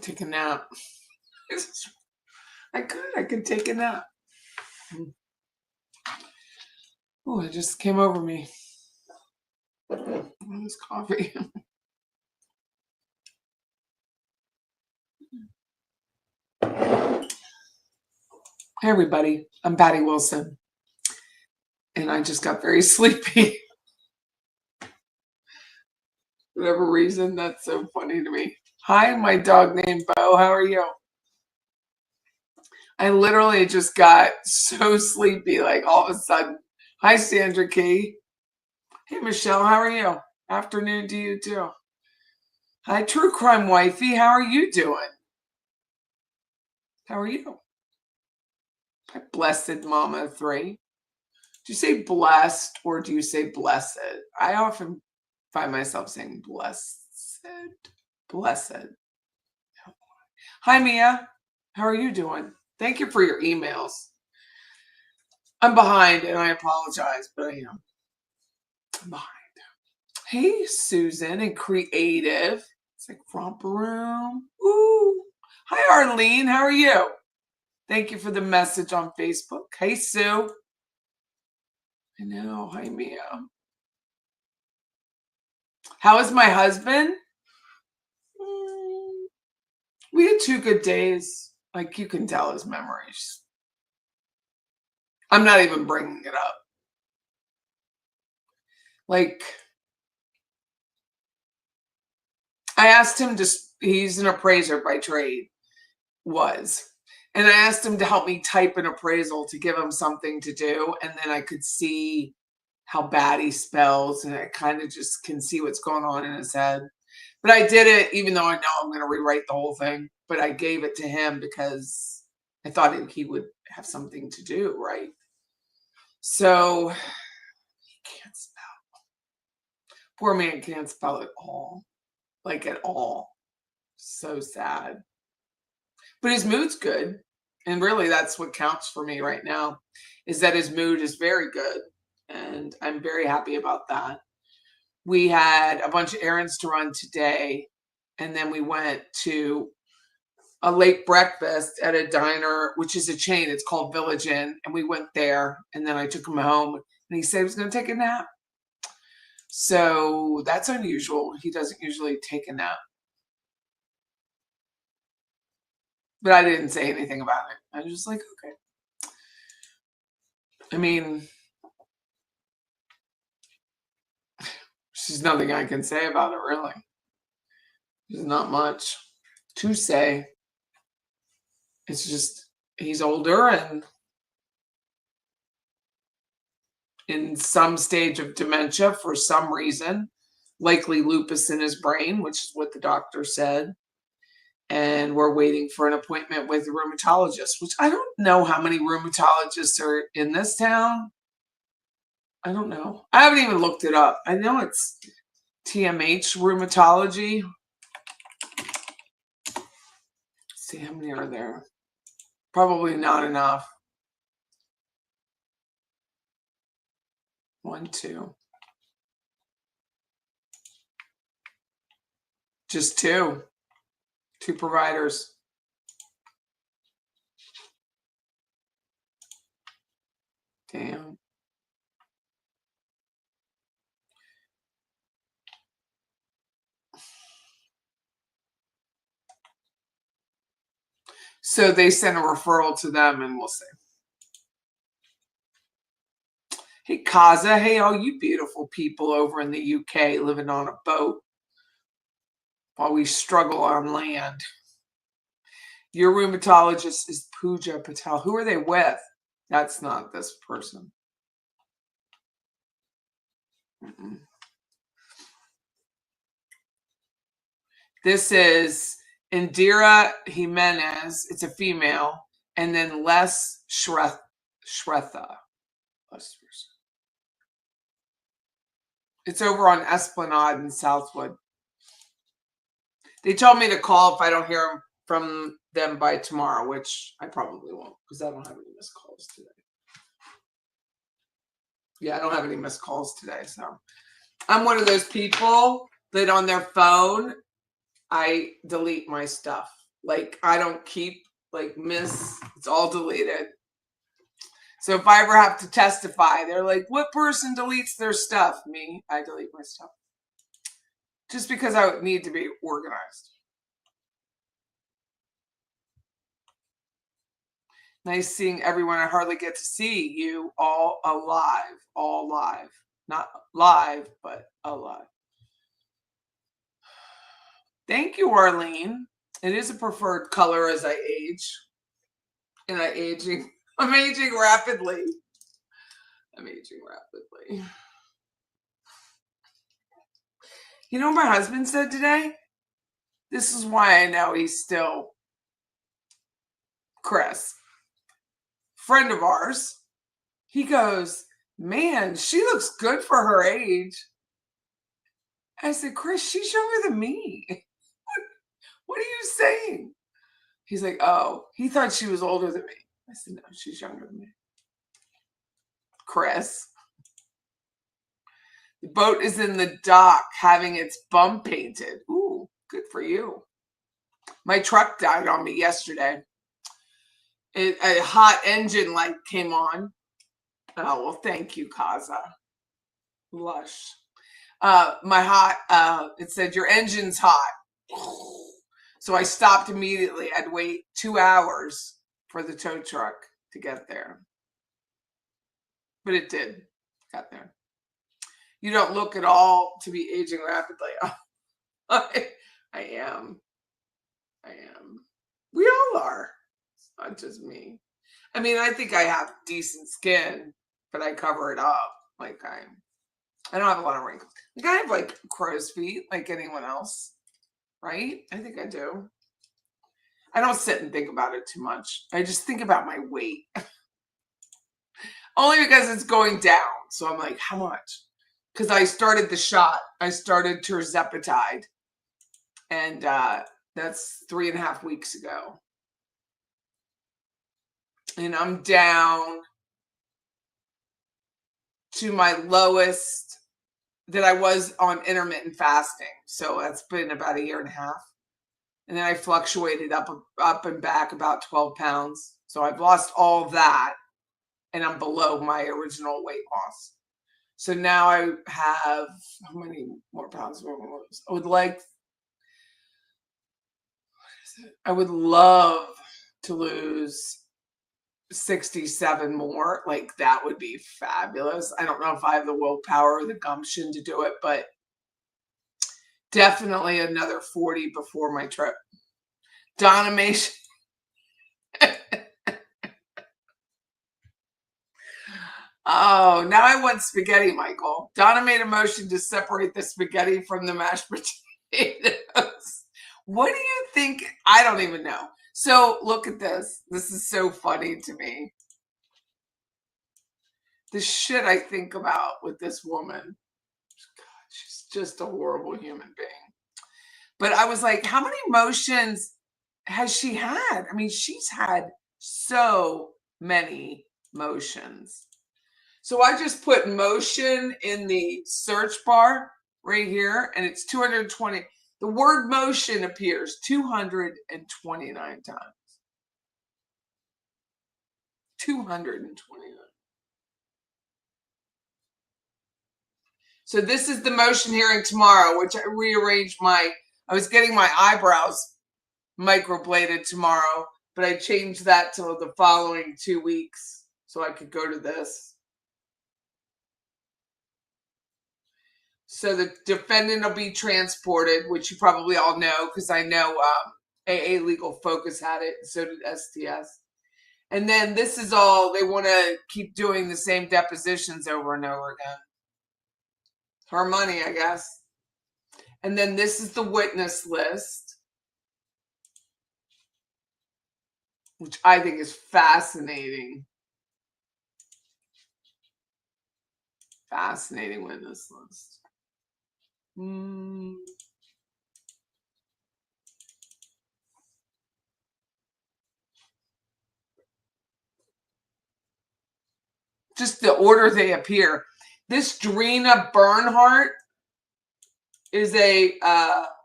take a nap. I could take a nap. Oh, it just came over me. This coffee. Hey everybody, I'm Patty Wilson, and I just got very sleepy. For whatever reason, that's so funny to me. Hi, my dog named Bo. How are you? I literally just got so sleepy, like all of a sudden. Hi, Sandra Key. Hey, Michelle, how are you? Afternoon to you too. Hi, True Crime Wifey. How are you doing? How are you? Hi, Blessed Mama 3. Do you say blessed or do you say blessed? I often find myself saying blessed. Blessed. Hi, Mia. How are you doing? Thank you for your emails. I'm behind and I apologize, but I am. I'm behind. Hey, Susan and Creative. It's like romper room. Ooh. Hi, Arlene. How are you? Thank you for the message on Facebook. Hey, Sue. I know. Hi, Mia. How is my husband? We had 2 good days. Like, you can tell his memories. I'm not even bringing it up. Like, I asked him to, he's an appraiser by trade, and I asked him to help me type an appraisal to give him something to do, and then I could see how bad he spells, and I kind of just can see what's going on in his head. But I did it, even though I know I'm going to rewrite the whole thing, but I gave it to him because I thought he would have something to do, right? So he can't spell. Poor man can't spell at all. Like at all. So sad. But his mood's good. And really that's what counts for me right now, is that his mood is very good. And I'm very happy about that. We had a bunch of errands to run today. And then we went to a late breakfast at a diner, which is a chain. It's called Village Inn. And we went there. And then I took him home. And he said he was going to take a nap. So that's unusual. He doesn't usually take a nap. But I didn't say anything about it. I was just like, okay. I mean, there's nothing I can say about it, really. There's not much to say. It's just, he's older and in some stage of dementia for some reason, likely lupus in his brain, which is what the doctor said. And we're waiting for an appointment with a rheumatologist, which I don't know how many rheumatologists are in this town. I don't know. I haven't even looked it up. I know it's TMH rheumatology. Let's see how many are there. Probably not enough. 1, 2. Just 2. 2 providers. Damn. So they sent a referral to them and we'll see. Hey, Kaza. Hey, all you beautiful people over in the UK living on a boat while we struggle on land. Your rheumatologist is Pooja Patel. Who are they with? That's not this person. This is Indira Jimenez. It's a female. And then Les Shretha. It's over on Esplanade in Southwood. They told me to call if I don't hear from them by tomorrow, which I probably won't because I don't have any missed calls today. Yeah, I don't have any missed calls today. So I'm one of those people that on their phone, I delete my stuff Like, I don't keep, like, it's all deleted. So if I ever have to testify, they're like, what person deletes their stuff? Me, I delete my stuff. Just because I would need to be organized. Nice seeing everyone. I hardly get to see you all alive. All live. Not live, but alive. Thank you, Arlene. It is a preferred color as I age. And I'm aging rapidly. I'm aging rapidly. You know what my husband said today? This is why I know he's still Chris, friend of ours. He goes, man, she looks good for her age. I said, Chris, she's younger than me. What are you saying? He's like, oh, he thought she was older than me. I said, no, she's younger than me. Chris. The boat is in the dock having its bump painted. Ooh, good for you. My truck died on me yesterday. A hot engine light came on. Oh, well, thank you, Kaza. Lush. It said, your engine's hot. So I stopped immediately. I'd wait 2 hours for the tow truck to get there. But it did. Got there. You don't look at all to be aging rapidly. I am. We all are. It's not just me. I mean, I think I have decent skin, but I cover it up. Like I don't have a lot of wrinkles. Like I have like crow's feet like anyone else. Right? I think I do. I don't sit and think about it too much. I just think about my weight. Only because it's going down. So I'm like, how much? Because I started the shot. I started tirzepatide. And that's 3.5 weeks ago. And I'm down to my lowest that I was on intermittent fasting. So that's been about 1.5 years. And then I fluctuated up and back about 12 pounds. So I've lost all that. And I'm below my original weight loss. So now I have, how many more pounds do I want to lose? I would love to lose 67 more. Like that would be fabulous. I don't know if I have the willpower or the gumption to do it, but definitely another 40 before my trip. Donna made Oh, now I want spaghetti, Michael. Donna made a motion to separate the spaghetti from the mashed potatoes. What do you think? I don't even know. So look at this. This is so funny to me. The shit I think about with this woman. God, she's just a horrible human being. But I was like, how many motions has she had? I mean, she's had so many motions. So I just put motion in the search bar right here, and it's 220. The word motion appears 229 times. 229. So this is the motion hearing tomorrow, which I rearranged I was getting my eyebrows microbladed tomorrow, but I changed that till the following 2 weeks so I could go to this. So the defendant will be transported, which you probably all know because I know AA Legal Focus had it, and so did STS. And then this is all, they want to keep doing the same depositions over and over again. Her money, I guess. And then this is the witness list, which I think is fascinating. Fascinating witness list. Just the order they appear. This Drina Bernhardt is a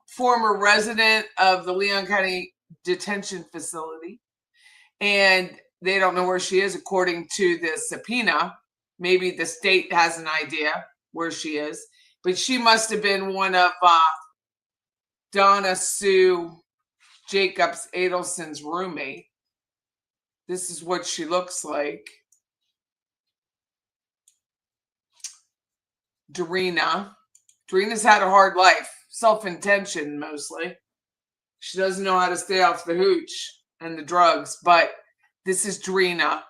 former resident of the Leon County detention facility. And they don't know where she is, according to the subpoena. Maybe the state has an idea where she is. But she must have been one of Donna Sue Jacobs Adelson's roommate. This is what she looks like. Darina. Darina's had a hard life. Self-intention, mostly. She doesn't know how to stay off the hooch and the drugs. But this is Darina.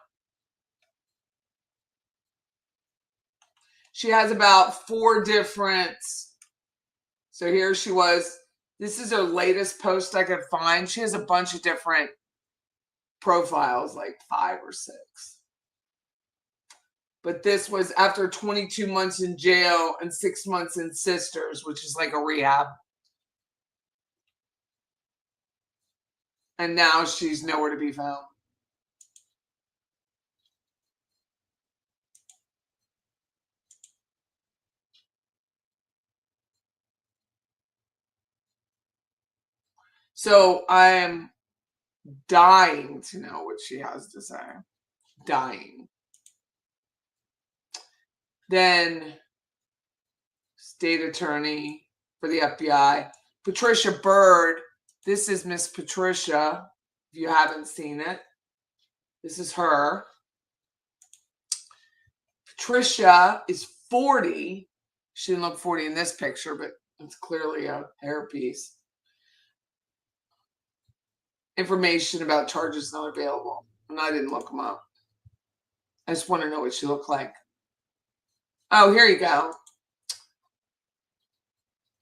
She has about 4 different. So here she was. This is her latest post I could find. She has a bunch of different profiles, like 5 or 6. But this was after 22 months in jail and 6 months in Sisters, which is like a rehab. And now she's nowhere to be found. So I am dying to know what she has to say. Dying. Then state attorney for the FBI, Patricia Byrd. This is Miss Patricia, if you haven't seen it. This is her. Patricia is 40. She didn't look 40 in this picture, but it's clearly a hairpiece. Information about charges not available. And I didn't look them up. I just want to know what she looked like. Oh, here you go.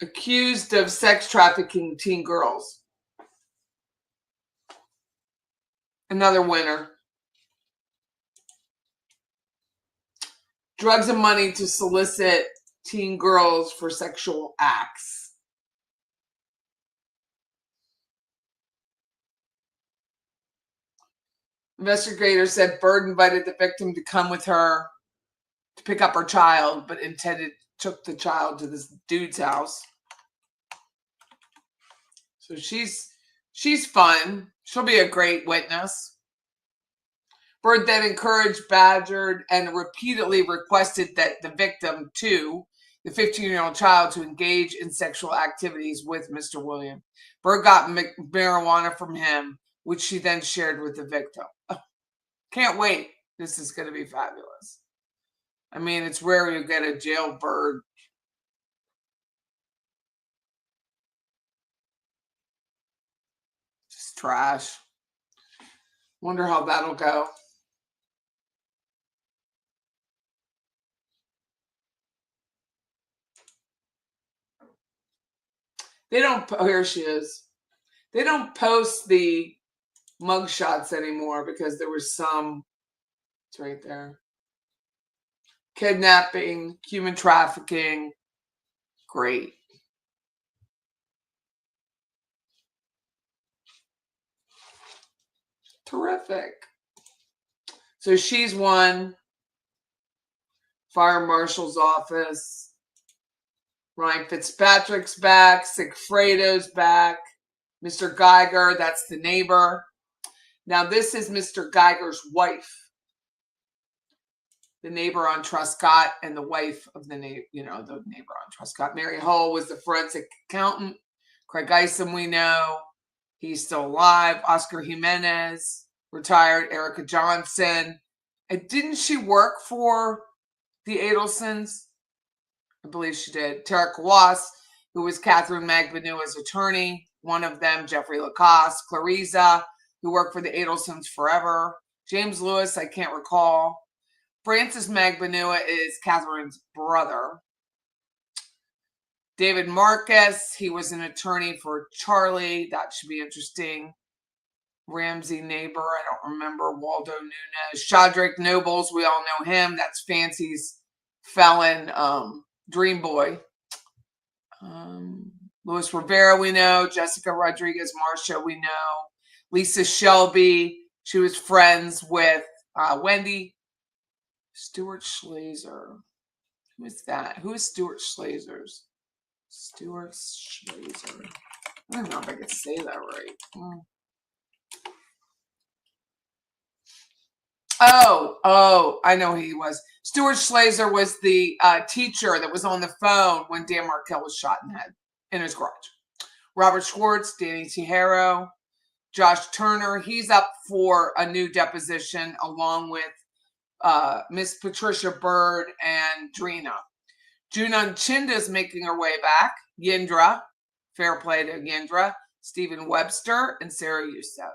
Accused of sex trafficking teen girls. Another winner. Drugs and money to solicit teen girls for sexual acts. Investigators said Byrd invited the victim to come with her to pick up her child, but took the child to this dude's house. So she's fun. She'll be a great witness. Byrd then encouraged, badgered, and repeatedly requested that the victim, too, the 15-year-old child, to engage in sexual activities with Mr. William. Byrd got marijuana from him, which she then shared with the victim. Can't wait. This is going to be fabulous. I mean, it's rare you get a jailbird. Just trash. Wonder how that'll go. They don't, oh, here she is. They don't post the mugshots anymore because there was some, it's right there. Kidnapping, human trafficking. Great. Terrific. So she's one. Fire marshal's office. Ryan Fitzpatrick's back. Sigfredo's back. Mr. Geiger, that's the neighbor. Now this is Mr. Geiger's wife. The neighbor on Truscott and the wife of the neighbor, the neighbor on Truscott. Mary Hull was the forensic accountant. Craig Isom, we know. He's still alive. Oscar Jimenez, retired. Erica Johnson. And didn't she work for the Adelsons? I believe she did. Tara Kawas, who was Catherine Magbanua's attorney. One of them, Jeffrey Lacoste. Clarissa, who worked for the Adelsons forever. James Lewis, I can't recall. Francis Magbanua is Catherine's brother. David Marcus, he was an attorney for Charlie. That should be interesting. Ramsey Neighbor, I don't remember. Waldo Nunez. Shadrach Nobles, we all know him. That's Fancy's felon, Dream Boy. Luis Rivera, we know. Jessica Rodriguez Marcia, we know. Lisa Shelby, she was friends with Wendy. Stuart Schlazer. Who is that? Who is Stuart Schlazer's? Stuart Schlazer. I don't know if I could say that right. Oh, I know who he was. Stuart Schlazer was the teacher that was on the phone when Dan Markel was shot in the head in his garage. Robert Schwartz, Danny Tejero, Josh Turner. He's up for a new deposition along with Miss Patricia Bird and Drina. Junan Chinda is making her way back. Yindra, fair play to Yindra, Stephen Webster, and Sarah Youssef.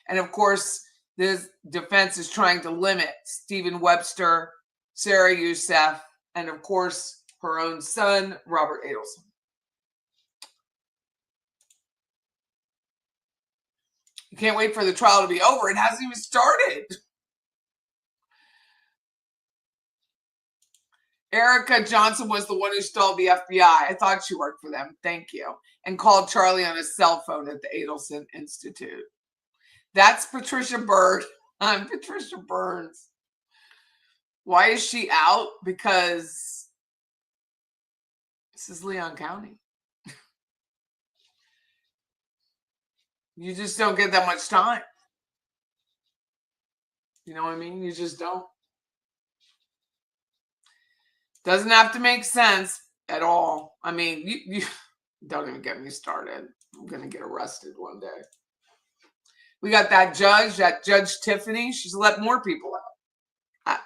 And of course, this defense is trying to limit Stephen Webster, Sarah Youssef, and of course, her own son, Robert Adelson. You can't wait for the trial to be over. It hasn't even started. Erica Johnson was the one who stalled the FBI. I thought she worked for them. Thank you. And called Charlie on his cell phone at the Adelson Institute. That's Patricia Bird. I'm Patricia Burns. Why is she out? Because this is Leon County. You just don't get that much time. You know what I mean? You just don't. Doesn't have to make sense at all. I mean, you don't even get me started. I'm going to get arrested one day. We got that Judge Tiffany. She's let more people out.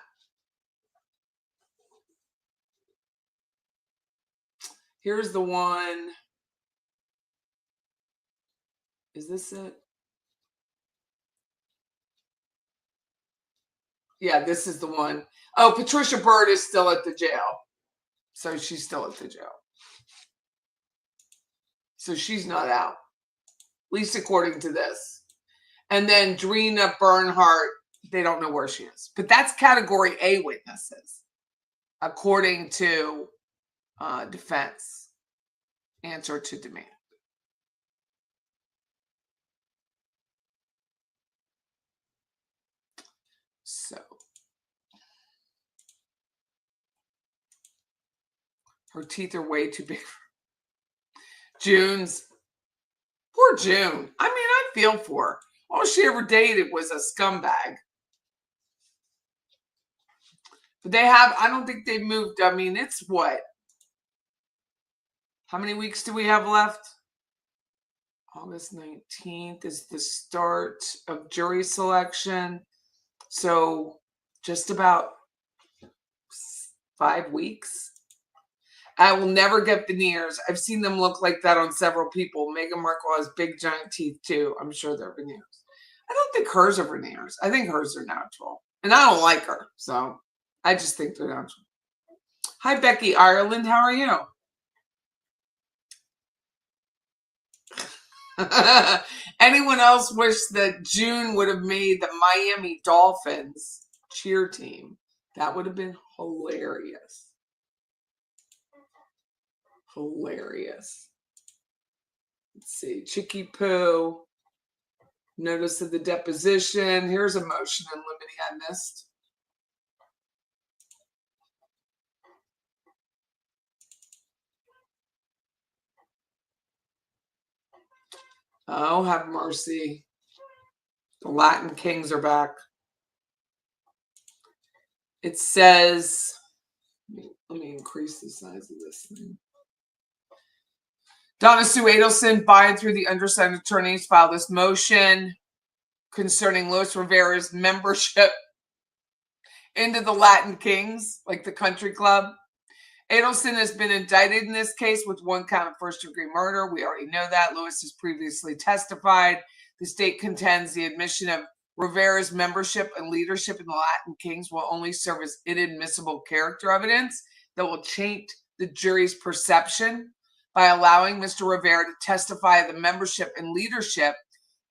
Here's the one. Is this it? Yeah, this is the one. Oh, Patricia Bird is still at the jail. So she's still at the jail. So she's not out, at least according to this. And then Drina Bernhardt, they don't know where she is. But that's category A witnesses, according to defense. Answer to demand. So her teeth are way too big. June's. Poor June. I mean, I feel for her. All she ever dated was a scumbag. But they have, I don't think they've moved. I mean, it's what? How many weeks do we have left? August 19th is the start of jury selection. So just about 5 weeks. I will never get veneers. I've seen them look like that on several people. Meghan Markle has big giant teeth too. I'm sure they're veneers. I don't think hers are veneers. I think hers are natural. And I don't like her. So I just think they're natural. Hi, Becky Ireland. How are you? Anyone else wish that June would have made the Miami Dolphins cheer team? That would have been hilarious. Hilarious. Let's see. Chicky Poo. Notice of the deposition. Here's a motion in limine I missed. Oh, have mercy. The Latin Kings are back. It says, let me increase the size of this thing. Donna Sue Adelson, by and through the undersigned attorneys, filed this motion concerning Luis Rivera's membership into the Latin Kings, like the country club. Adelson has been indicted in this case with 1 count of first-degree murder. We already know that. Luis has previously testified. The state contends the admission of Rivera's membership and leadership in the Latin Kings will only serve as inadmissible character evidence that will taint the jury's perception. By allowing Mr. Rivera to testify the membership and leadership,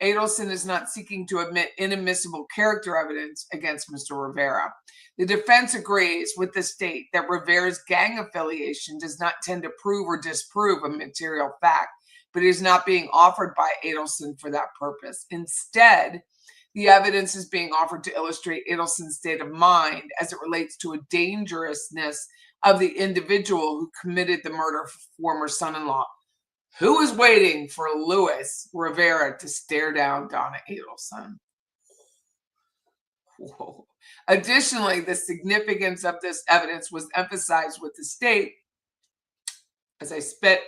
Adelson is not seeking to admit inadmissible character evidence against Mr. Rivera. The defense agrees with the state that Rivera's gang affiliation does not tend to prove or disprove a material fact, but is not being offered by Adelson for that purpose. Instead, the evidence is being offered to illustrate Adelson's state of mind as it relates to a dangerousness of the individual who committed the murder of former son-in-law. Who is waiting for Luis Rivera to stare down Donna Adelson? Whoa. Additionally, the significance of this evidence was emphasized with the state, as I spit,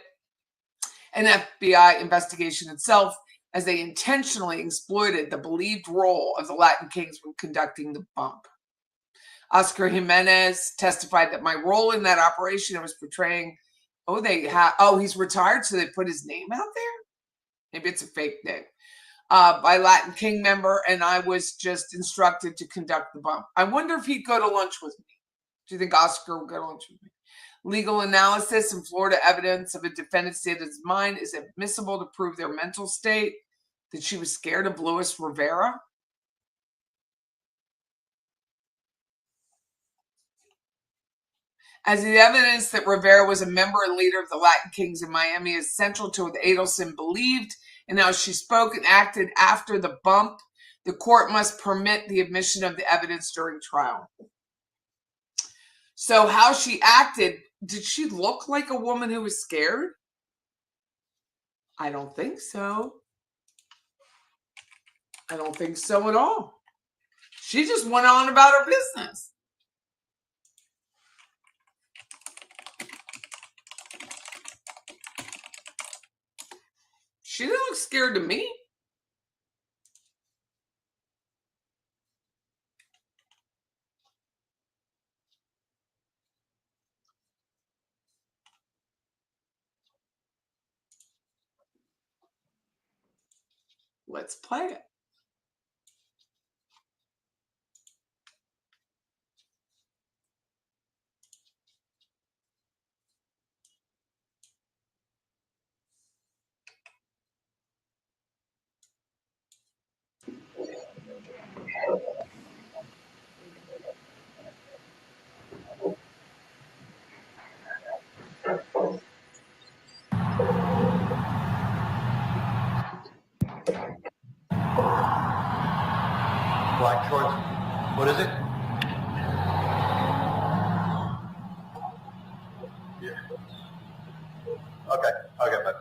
an FBI investigation itself, as they intentionally exploited the believed role of the Latin Kings when conducting the bump. Oscar Jimenez testified that my role in that operation, I was portraying, he's retired, so they put his name out there? Maybe it's a fake name. By Latin King member, and I was just instructed to conduct the bump. I wonder if he'd go to lunch with me. Do you think Oscar would go to lunch with me? Legal analysis and Florida evidence of a defendant's state of mind is admissible to prove their mental state, that she was scared of Luis Rivera. As the evidence that Rivera was a member and leader of the Latin Kings in Miami is central to what Adelson believed and how she spoke and acted after the bump, the court must permit the admission of the evidence during trial. So how she acted, did she look like a woman who was scared? I don't think so. I don't think so at all. She just went on about her business. She didn't look scared to me. Let's play it. Black shorts. What is it? Yeah. Okay, bud.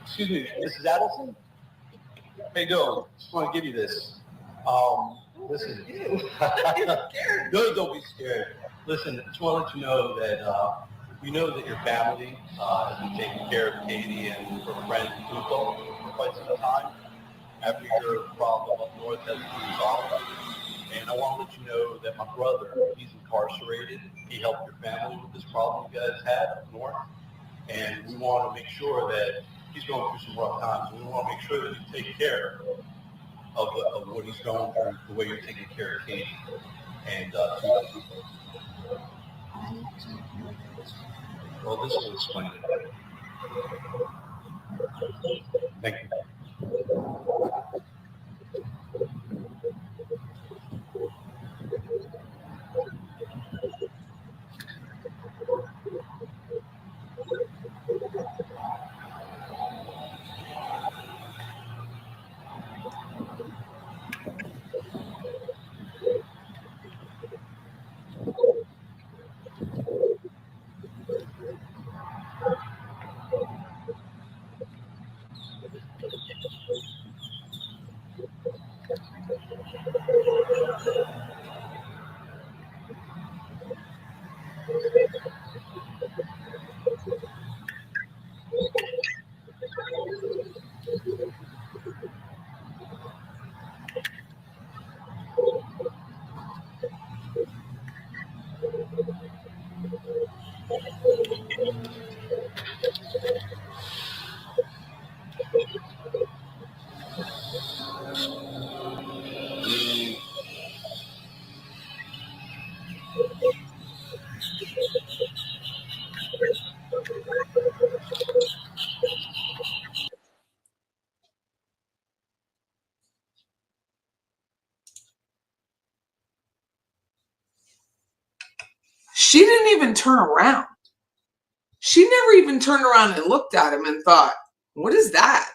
Excuse me, Mrs. Adelson? How you doing? Just want to give you this. Listen. No, don't be scared. Listen, just want to let you know that we know that your family has been taking care of Katie and her friend Tuco for quite some time after your problem up north has been resolved. And I want to let you know that my brother, he's incarcerated. He helped your family with this problem you guys had up north. And we want to make sure that he's going through some rough times. And we want to make sure that you take care of what he's going through, the way you're taking care of Katie and Tuco. Well, this will explain it. Thank you. She didn't even turn around. She never even turned around and looked at him and thought, what is that?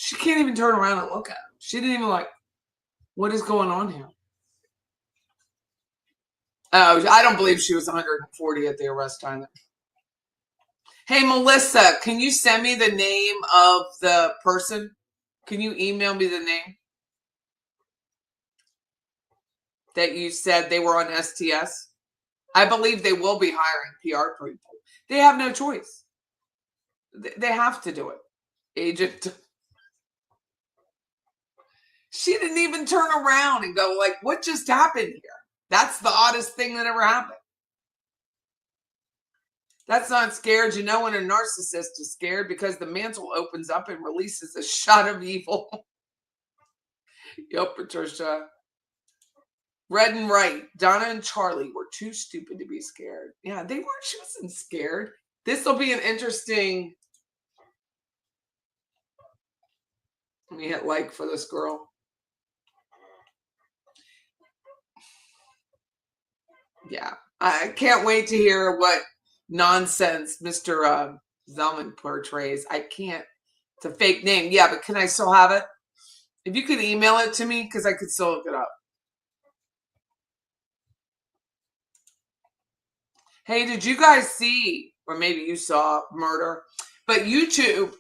She can't even turn around and look at him. She didn't even like, what is going on here? Oh, I don't believe she was 140 at the arrest time. Hey, Melissa, can you send me the name of the person? Can you email me the name that you said they were on STS? I believe they will be hiring PR people. They have no choice. They have to do it. Agent. She didn't even turn around and go like, what just happened here? That's the oddest thing that ever happened. That's not scared. You know when a narcissist is scared because the mantle opens up and releases a shot of evil. Yep, Patricia. Red and right. Donna and Charlie were too stupid to be scared. Yeah, they weren't. She wasn't scared. This will be an interesting. Let me hit like for this girl. Yeah, I can't wait to hear what nonsense Mr. Zellman portrays. I can't. It's a fake name. Yeah, but can I still have it? If you could email it to me, because I could still look it up. Hey, did you guys see, or maybe you saw Murder, but YouTube,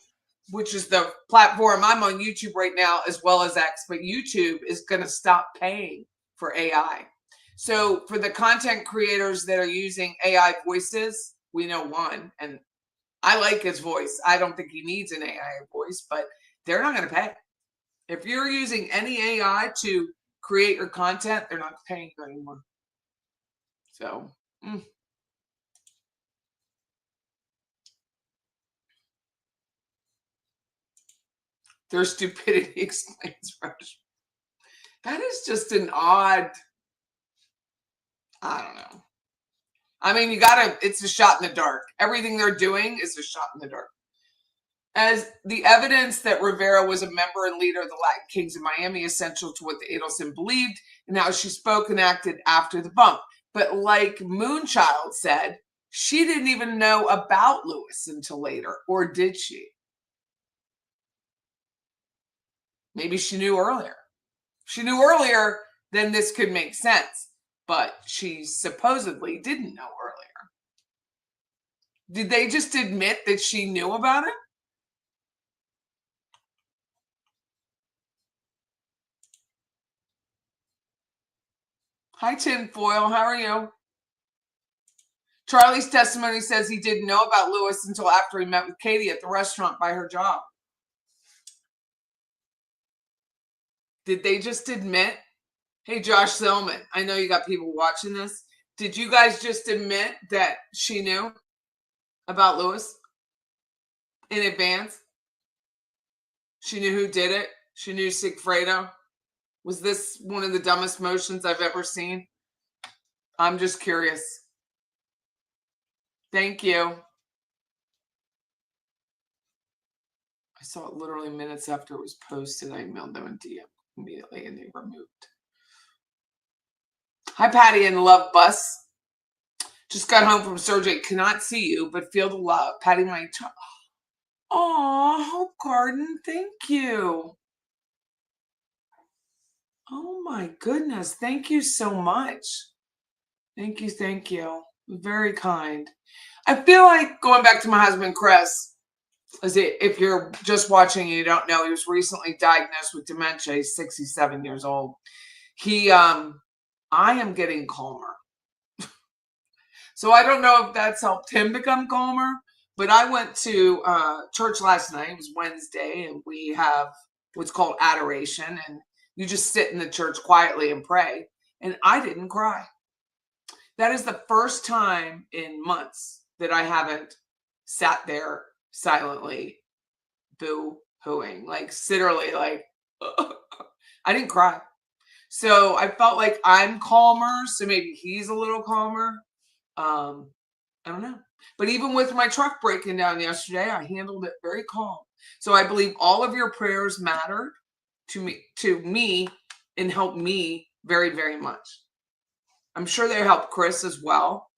which is the platform, I'm on YouTube right now as well as X, but YouTube is going to stop paying for AI. So for the content creators that are using AI voices, we know one, and I like his voice. I don't think he needs an AI voice, but they're not going to pay. If you're using any AI to create your content, they're not paying you anymore. So, their stupidity explains Rush. That is just an odd, I don't know. I mean, it's a shot in the dark. Everything they're doing is a shot in the dark. As the evidence that Rivera was a member and leader of the Latin Kings in Miami essential to what the Adelson believed and how she spoke and acted after the bump. But like Moonchild said, she didn't even know about Lewis until later, or did she? Maybe she knew earlier. If she knew earlier, then this could make sense. But she supposedly didn't know earlier. Did they just admit that she knew about it? Hi, Tinfoil. How are you? Charlie's testimony says he didn't know about Lewis until after he met with Katie at the restaurant by her job. Did they just admit? Hey, Josh Zellman, I know you got people watching this. Did you guys just admit that she knew about Lewis in advance? She knew who did it. She knew Sigfredo. Was this one of the dumbest motions I've ever seen? I'm just curious. Thank you. I saw it literally minutes after it was posted. I emailed them a DM immediately and they removed. Hi, Patty and Love Bus. Just got home from surgery. Cannot see you, but feel the love. Patty, my child. Aw, Hope Garden. Thank you. Oh my goodness. Thank you so much. Thank you. Thank you. Very kind. I feel like going back to my husband, Chris, if you're just watching and you don't know, he was recently diagnosed with dementia. He's 67 years old. I am getting calmer. So I don't know if that's helped him become calmer, but I went to church last night. It was Wednesday, and we have what's called adoration, and you just sit in the church quietly and pray. And I didn't cry. That is the first time in months that I haven't sat there silently boo-hooing, like literally like, I didn't cry. So I felt like I'm calmer, so maybe he's a little calmer. I don't know. But even with my truck breaking down yesterday, I handled it very calm. So I believe all of your prayers mattered to me and helped me very, very much. I'm sure they helped Chris as well.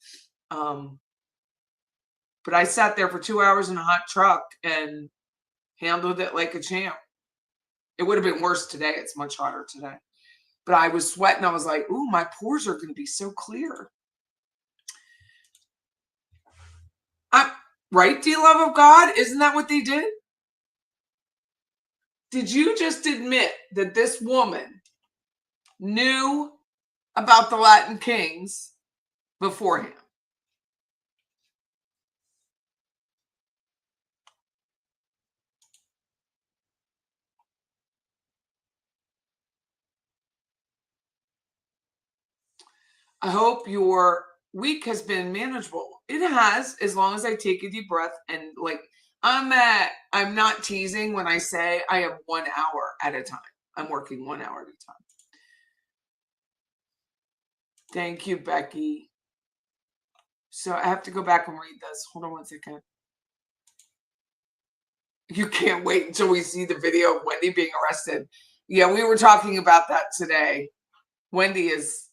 But I sat there for 2 hours in a hot truck and handled it like a champ. It would have been worse today. It's much hotter today. But I was sweating. I was like, ooh, my pores are going to be so clear. Right, dear love of God? Isn't that what they did? Did you just admit that this woman knew about the Latin kings beforehand? I hope your week has been manageable. It has, as long as I take a deep breath and like I'm not teasing when I say I am 1 hour at a time. I'm working 1 hour at a time. Thank you, Becky. So I have to go back and read this. Hold on one second. You can't wait until we see the video of Wendy being arrested. Yeah, we were talking about that today. Wendy is,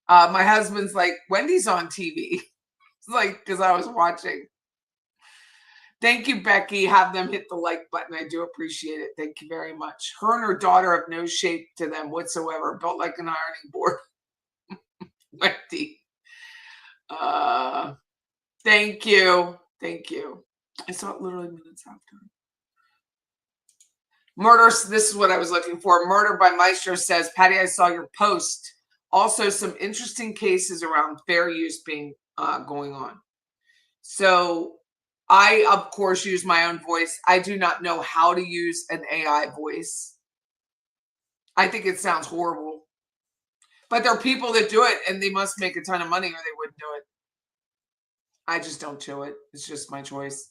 my husband's like, Wendy's on TV. It's like, because I was watching. Thank you, Becky. Have them hit the like button. I do appreciate it. Thank you very much. Her and her daughter have no shape to them whatsoever, built like an ironing board. Wendy. Thank you. Thank you. I saw it literally minutes after. Murder. This is what I was looking for. Murder by Maestro says, Patty, I saw your post. Also, some interesting cases around fair use being going on. So I, of course, use my own voice. I do not know how to use an AI voice. I think it sounds horrible. But there are people that do it, and they must make a ton of money or they wouldn't do it. I just don't do it. It's just my choice.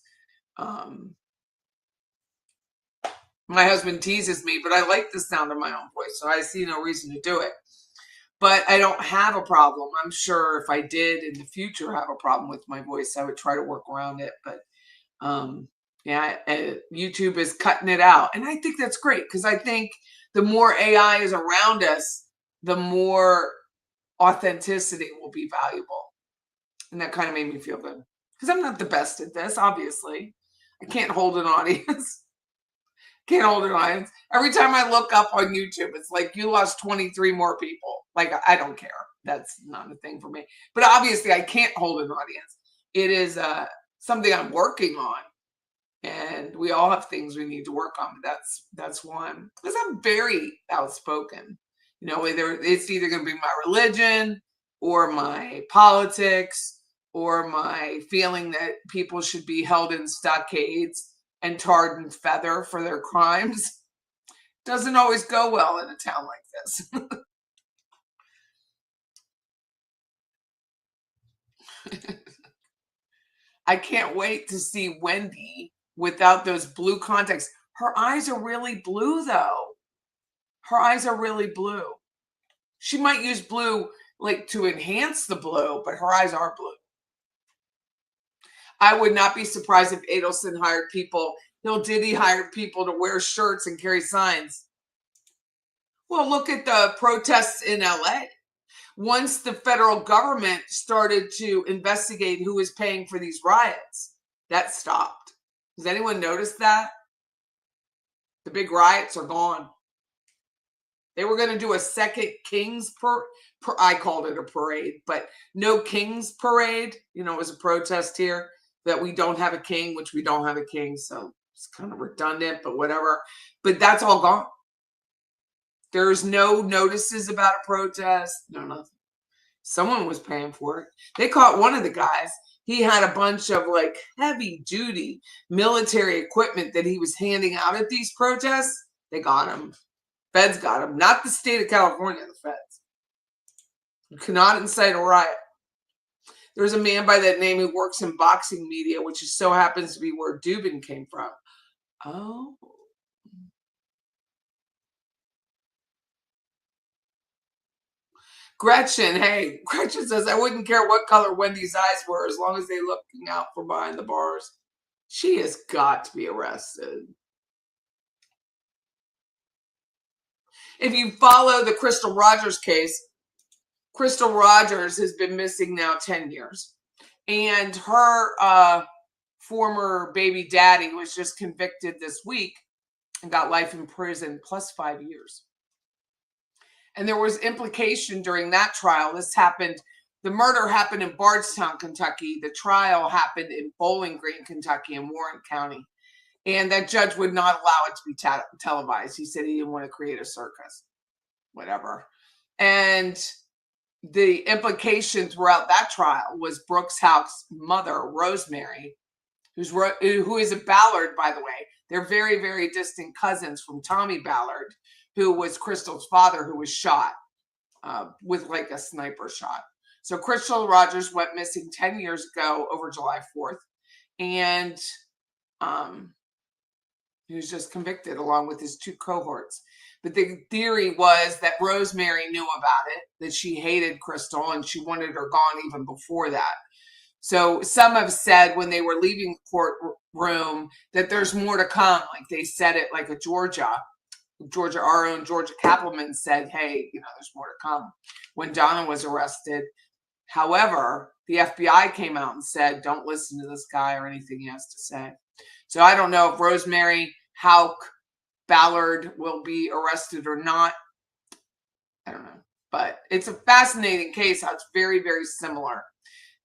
My husband teases me, but I like the sound of my own voice, so I see no reason to do it. But I don't have a problem. I'm sure if I did in the future have a problem with my voice, I would try to work around it. But yeah, YouTube is cutting it out. And I think that's great because I think the more AI is around us, the more authenticity will be valuable. And that kind of made me feel good because I'm not the best at this, obviously. I can't hold an audience. Can't hold an audience. Every time I look up on YouTube, it's like you lost 23 more people. Like, I don't care. That's not a thing for me. But obviously, I can't hold an audience. It is something I'm working on. And we all have things we need to work on. But that's one. Because I'm very outspoken. You know, it's either going to be my religion or my politics or my feeling that people should be held in stockades and tarred and feather for their crimes. Doesn't always go well in a town like this. I can't wait to see Wendy without those blue contacts. Her eyes are really blue, though. Her eyes are really blue. She might use blue like to enhance the blue, but her eyes are blue. I would not be surprised if Adelson hired people. Diddy hired people to wear shirts and carry signs. Well, look at the protests in LA. Once the federal government started to investigate who was paying for these riots, that stopped. Does anyone notice that? The big riots are gone. They were going to do a second King's I called it a parade, but no King's parade. You know, it was a protest here that we don't have a king, which we don't have a king. So it's kind of redundant, but whatever. But that's all gone. There's no notices about a protest. No, nothing. Someone was paying for it. They caught one of the guys. He had a bunch of like heavy duty military equipment that he was handing out at these protests. They got him. Feds got him. Not the state of California, the feds. You cannot incite a riot. There's a man by that name who works in boxing media, which just so happens to be where Dubin came from. Oh. Gretchen, hey, Gretchen says, I wouldn't care what color Wendy's eyes were as long as they looking out from behind the bars. She has got to be arrested. If you follow the Crystal Rogers case, Crystal Rogers has been missing now 10 years. And her former baby daddy was just convicted this week and got life in prison plus 5 years. And there was implication during that trial. The murder happened in Bardstown, Kentucky. The trial happened in Bowling Green, Kentucky, in Warren County. And that judge would not allow it to be televised. He said he didn't want to create a circus, whatever. And the implication throughout that trial was Brooks Houck's mother, Rosemary, who is a Ballard, by the way. They're very, very distant cousins from Tommy Ballard, who was Crystal's father, who was shot with like a sniper shot. So Crystal Rogers went missing 10 years ago over July 4th. And he was just convicted along with his 2 cohorts. But the theory was that Rosemary knew about it, that she hated Crystal and she wanted her gone even before that. So some have said when they were leaving the courtroom that there's more to come. Like they said it like a Georgia, our own Georgia Kappelman said, hey, there's more to come when Donna was arrested. However, the FBI came out and said, don't listen to this guy or anything he has to say. So I don't know if Rosemary Houck Ballard will be arrested or not. I don't know. But it's a fascinating case how it's very, very similar.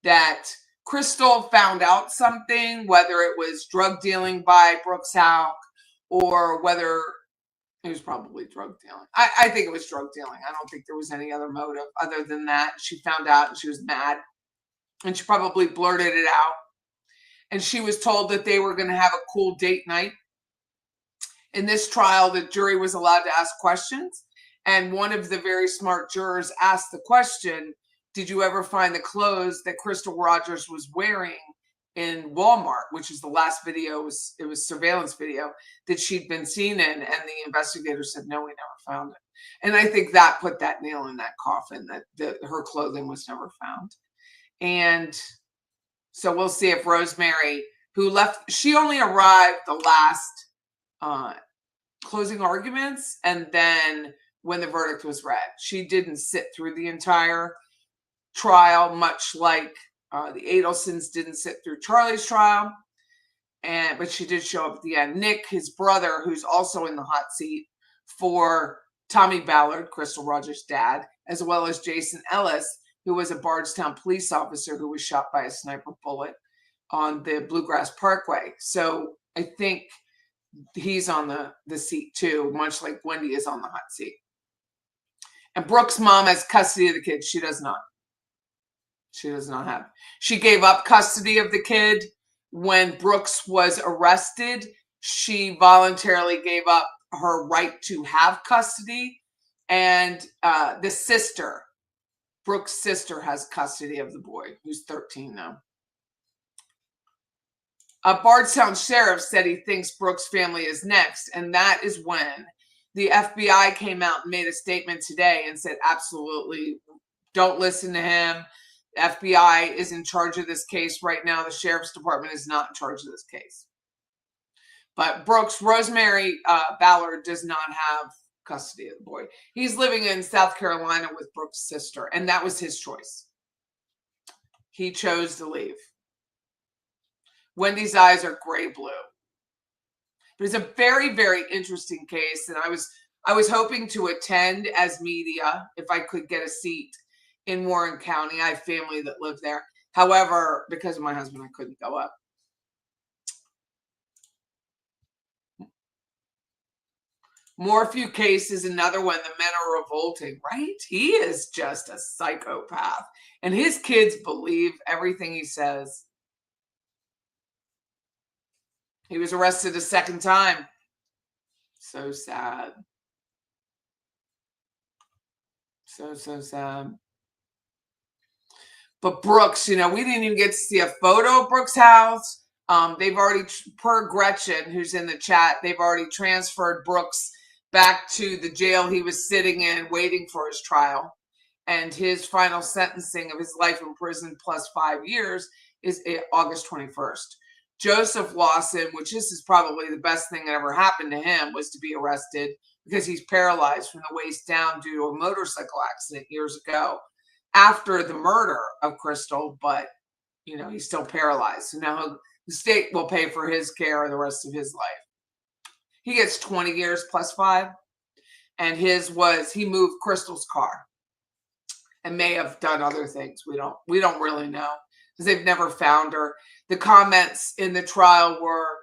That Crystal found out something, whether it was drug dealing by Brooks Houck or whether it was probably drug dealing. I think it was drug dealing. I don't think there was any other motive other than that. She found out and she was mad. And she probably blurted it out. And she was told that they were going to have a cool date night. In this trial, the jury was allowed to ask questions. And one of the very smart jurors asked the question, did you ever find the clothes that Crystal Rogers was wearing in Walmart, which is the last video, it was surveillance video that she'd been seen in? And the investigator said, no, we never found it. And I think that put that nail in that coffin, that her clothing was never found. And so we'll see if Rosemary, who left, she only arrived the last closing arguments. And then when the verdict was read, she didn't sit through the entire trial, much like the Adelsons didn't sit through Charlie's trial. But she did show up at the end. Nick, his brother, who's also in the hot seat for Tommy Ballard, Crystal Rogers' dad, as well as Jason Ellis, who was a Bardstown police officer who was shot by a sniper bullet on the Bluegrass Parkway. So I think he's on the seat too, much like Wendy is on the hot seat. And Brooke's mom has custody of the kids. She does not. She does not have. She gave up custody of the kid when Brooks was arrested. She voluntarily gave up her right to have custody. And the sister, Brooks' sister, has custody of the boy, who's 13 now. Bardstown sheriff said he thinks Brooks' family is next. And that is when the FBI came out and made a statement today and said, absolutely, don't listen to him. The FBI is in charge of this case right now. The sheriff's department is not in charge of this case. But Rosemary Ballard does not have custody of the boy. He's living in South Carolina with Brooks' sister, and that was his choice. He chose to leave. Wendy's eyes are gray blue. But it's a very, very interesting case, and I was hoping to attend as media if I could get a seat in Warren County. I have family that live there. However, because of my husband, I couldn't go up. Morphew case is another one. The men are revolting, right? He is just a psychopath. And his kids believe everything he says. He was arrested a second time. So sad. So sad. But Brooks, we didn't even get to see a photo of Brooks' house. They've already, per Gretchen, who's in the chat, they've already transferred Brooks back to the jail he was sitting in, waiting for his trial. And his final sentencing of his life in prison plus 5 years is August 21st. Joseph Lawson, which this is probably the best thing that ever happened to him, was to be arrested because he's paralyzed from the waist down due to a motorcycle accident years ago after the murder of Crystal, but he's still paralyzed. So now the state will pay for his care the rest of his life. He gets 20 years plus 5. And his was, he moved Crystal's car and may have done other things. We don't really know because they've never found her. The comments in the trial were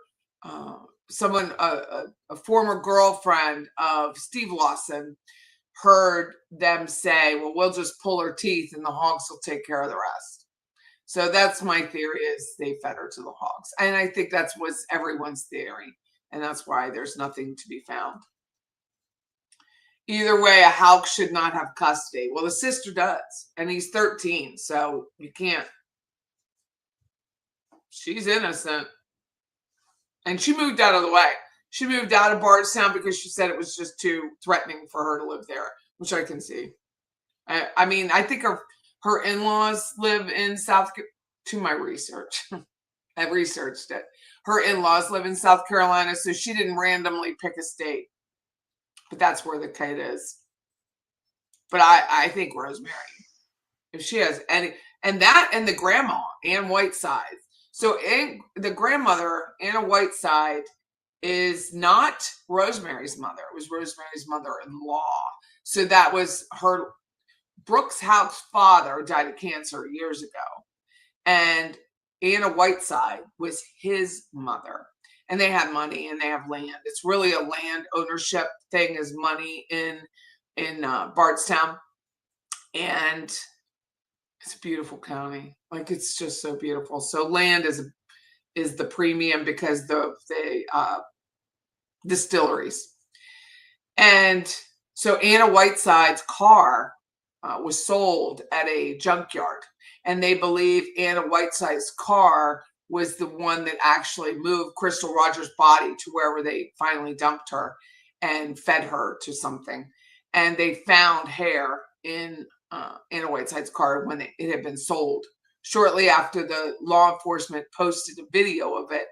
someone, a former girlfriend of Steve Lawson, heard them say, well, we'll just pull her teeth and the hogs will take care of the rest. So that's my theory, is they fed her to the hogs. And I think that's was everyone's theory. And that's why there's nothing to be found. Either way, a Houck should not have custody. Well, the sister does, and he's 13, so you can't. She's innocent. And she moved out of the way. She moved out of Bardstown because she said it was just too threatening for her to live there, which I can see. I mean, I think her in-laws live in to my research. I researched it. Her in-laws live in South Carolina, so she didn't randomly pick a state. But that's where the kid is. But I think Rosemary, if she has any, and the grandma, Ann Whiteside. So the grandmother, Anna Whiteside, is not Rosemary's mother. It was Rosemary's mother-in-law. So that was her. Brooks Houck's father died of cancer years ago. And Anna Whiteside was his mother. And they have money and they have land. It's really a land ownership thing, is money in Bardstown. And it's a beautiful county. Like, it's just so beautiful. So land is the premium because the distilleries. And so Anna Whiteside's car was sold at a junkyard. And they believe Anna Whiteside's car was the one that actually moved Crystal Rogers' body to wherever they finally dumped her and fed her to something. And they found hair in Anna Whiteside's car when it had been sold. Shortly after, the law enforcement posted a video of it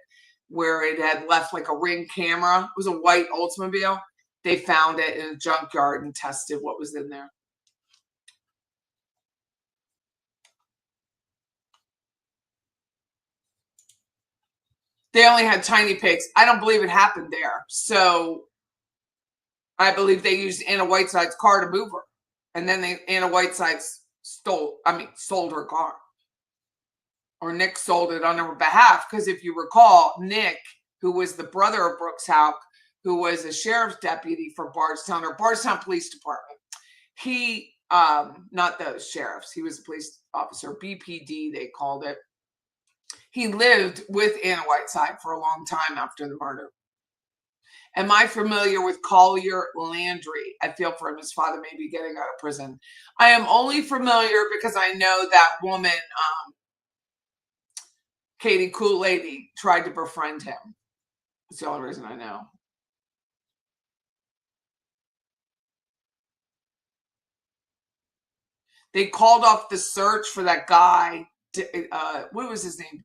where it had left like a Ring camera. It was a white Oldsmobile. They found it in a junkyard and tested what was in there. They only had tiny pigs. I don't believe it happened there. So I believe they used Anna Whiteside's car to move her. And then Anna Whiteside sold her car. Or Nick sold it on her behalf. Because if you recall, Nick, who was the brother of Brooks Houck, who was a sheriff's deputy for Bardstown, or Bardstown Police Department. He, not the sheriffs, he was a police officer, BPD they called it. He lived with Anna Whiteside for a long time after the murder. Am I familiar with Collier Landry? I feel for him. His father may be getting out of prison. I am only familiar because I know that woman, Katie Cool Lady, tried to befriend him. That's the only reason I know. They called off the search for that guy. What was his name?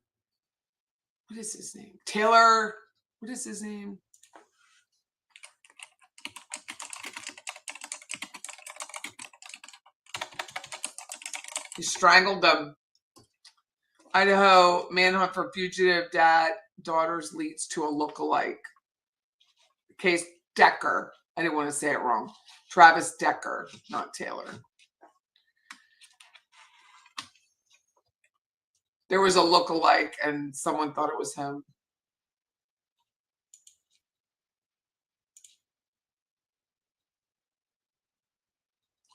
What is his name? Taylor. What is his name? He strangled them. Idaho manhunt for fugitive dad daughters leads to a lookalike. Case Decker. I didn't want to say it wrong. Travis Decker, not Taylor. There was a lookalike and someone thought it was him.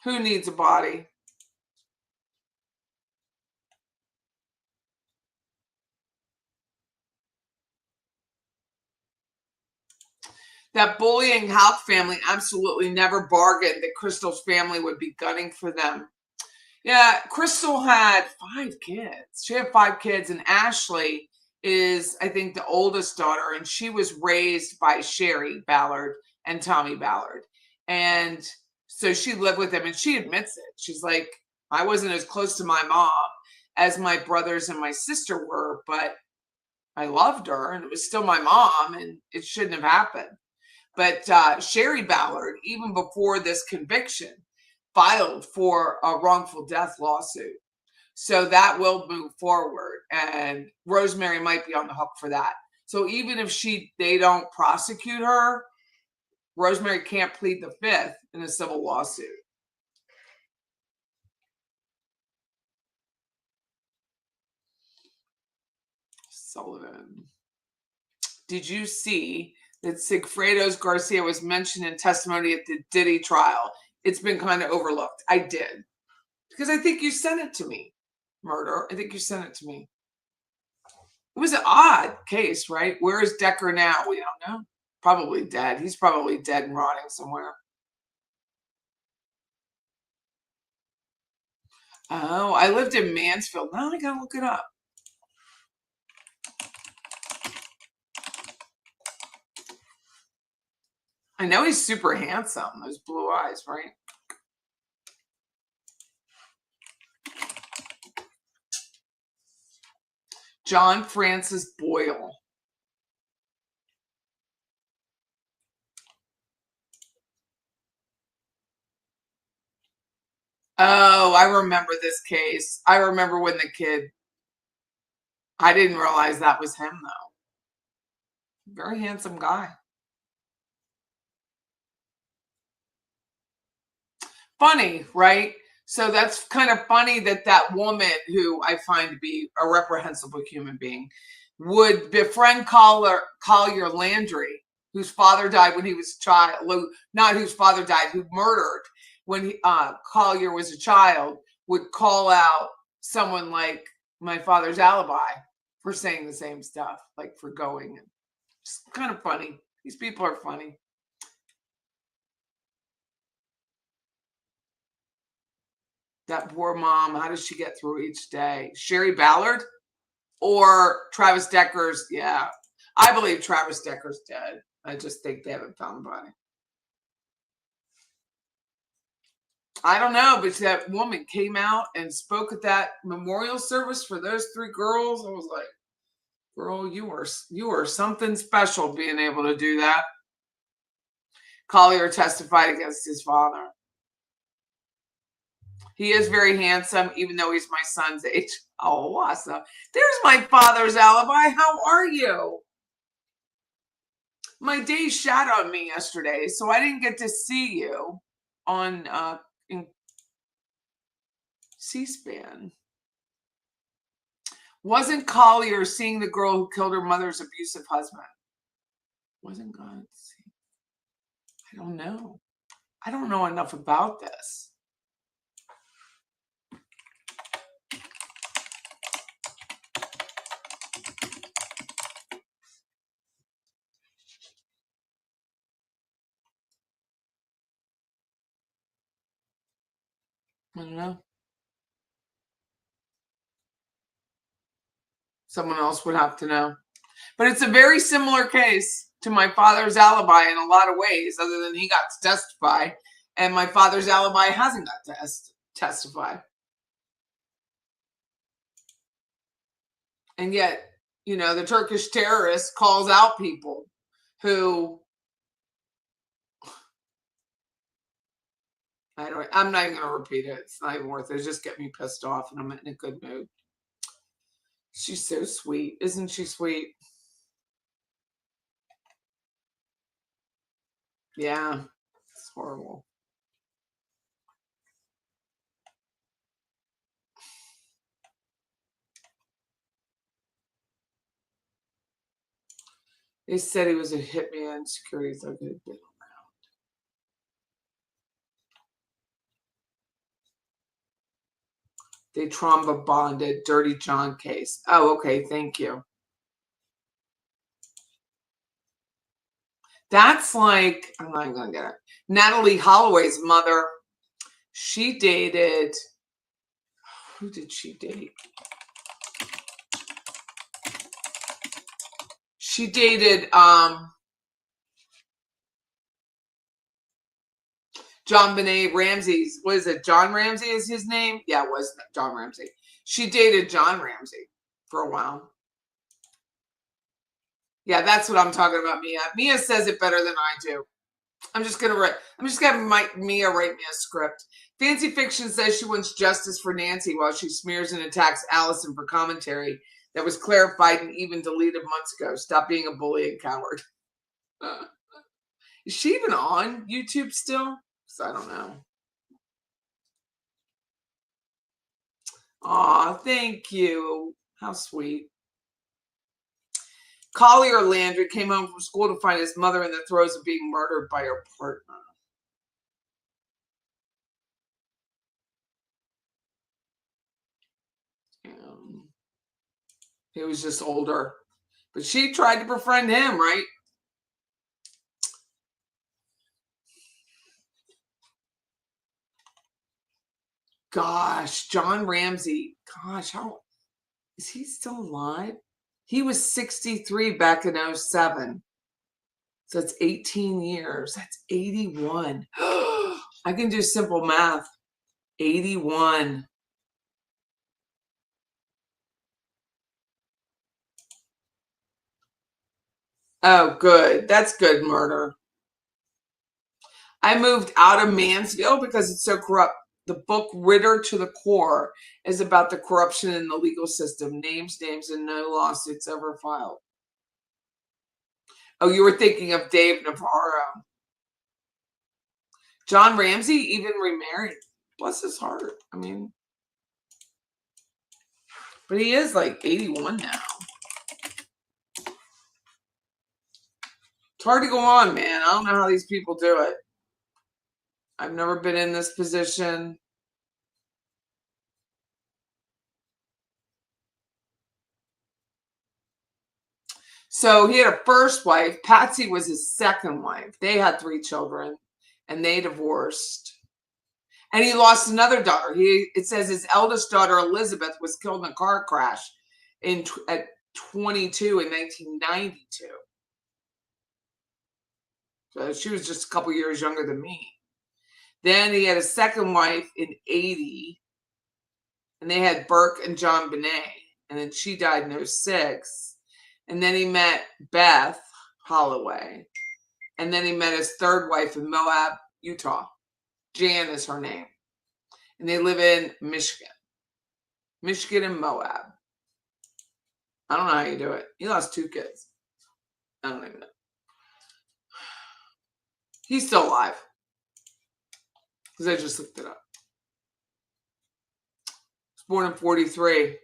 Who needs a body? That bullying Houck family absolutely never bargained that Crystal's family would be gunning for them. Yeah, Crystal had 5 kids. She had 5 kids, and Ashley is, I think, the oldest daughter, and she was raised by Sherry Ballard and Tommy Ballard. And so she lived with them, and she admits it. She's like, I wasn't as close to my mom as my brothers and my sister were, but I loved her, and it was still my mom, and it shouldn't have happened. But Sherry Ballard, even before this conviction, filed for a wrongful death lawsuit. So that will move forward, and Rosemary might be on the hook for that. So even if they don't prosecute her, Rosemary can't plead the fifth in a civil lawsuit. Sullivan. Did you see that Sigfredo's Garcia was mentioned in testimony at the Diddy trial? It's been kind of overlooked. I did. Because I think you sent it to me. Murder. I think you sent it to me. It was an odd case, right? Where is Decker now? We don't know. Probably dead. He's probably dead and rotting somewhere. Oh, I lived in Mansfield. Now I gotta look it up. I know he's super handsome. Those blue eyes, right? John Francis Boyle. Oh, I remember this case. I remember when the kid, I didn't realize that was him though. Very handsome guy. Funny, right? So that's kind of funny that that woman, who I find to be a reprehensible human being, would befriend Collier Landry, whose father died when he was a child, not whose father died, who murdered when Collier was a child, would call out someone like my father's alibi for saying the same stuff, like for going. It's kind of funny. These people are funny. That poor mom, how does she get through each day? Sherry Ballard or Travis Decker's? Yeah, I believe Travis Decker's dead. I just think they haven't found the body. I don't know, but that woman came out and spoke at that memorial service for those three girls. I was like, girl, you are something special being able to do that. Collier testified against his father. He is very handsome, even though he's my son's age. Oh, awesome. There's my father's alibi. How are you? My day shadowed me yesterday, so I didn't get to see you on in C-SPAN. Wasn't Collier seeing the girl who killed her mother's abusive husband? Wasn't God seeing? I don't know. I don't know enough about this. I don't know. Someone else would have to know. But it's a very similar case to my father's alibi in a lot of ways, other than he got to testify, and my father's alibi hasn't got to testify. And yet, you know, the Turkish terrorist calls out people who I'm not even going to repeat it. It's not even worth it. It just get me pissed off, and I'm in a good mood. She's so sweet. Isn't she sweet? Yeah, it's horrible. They said he was a hitman, security thug who had been around. They trauma bonded Dirty John case. Oh, okay. Thank you. That's like, I'm not going to get it. Natalie Holloway's mother. She dated, who did she date? She dated John Benet Ramsey's, what is it? John Ramsey is his name? Yeah, it was John Ramsey. She dated John Ramsey for a while. Yeah, that's what I'm talking about, Mia. Mia says it better than I do. I'm just gonna have Mia write me a script. Fancy Fiction says she wants justice for Nancy while she smears and attacks Allison for commentary that was clarified and even deleted months ago. Stop being a bully and coward. Is she even on YouTube still? 'Cause I don't know. Aw, thank you. How sweet. Collier Landry came home from school to find his mother in the throes of being murdered by her partner. He was just older. But she tried to befriend him, right? Gosh, John Ramsey. Gosh, how is he still alive? He was 63 back in 07. So it's 18 years. That's 81. I can do simple math. 81. Oh, good. That's good murder. I moved out of Mansfield because it's so corrupt. The book Ritter to the Core is about the corruption in the legal system. Names, and no lawsuits ever filed. Oh, you were thinking of Dave Navarro. John Ramsey even remarried. Bless his heart. I mean, but he is like 81 now. It's hard to go on, man. I don't know how these people do it. I've never been in this position. So he had a first wife. Patsy was his second wife. They had 3 children and they divorced. And he lost another daughter. It says his eldest daughter, Elizabeth, was killed in a car crash at 22 in 1992. So she was just a couple years younger than me. Then he had a second wife in 80. And they had Burke and John Benet. And then she died in 06. And then he met Beth Holloway. And then he met his third wife in Moab, Utah. Jan is her name. And they live in Michigan. Michigan and Moab. I don't know how you do it. He lost 2 kids. I don't even know. He's still alive. Because I just looked it up. He was born in 43.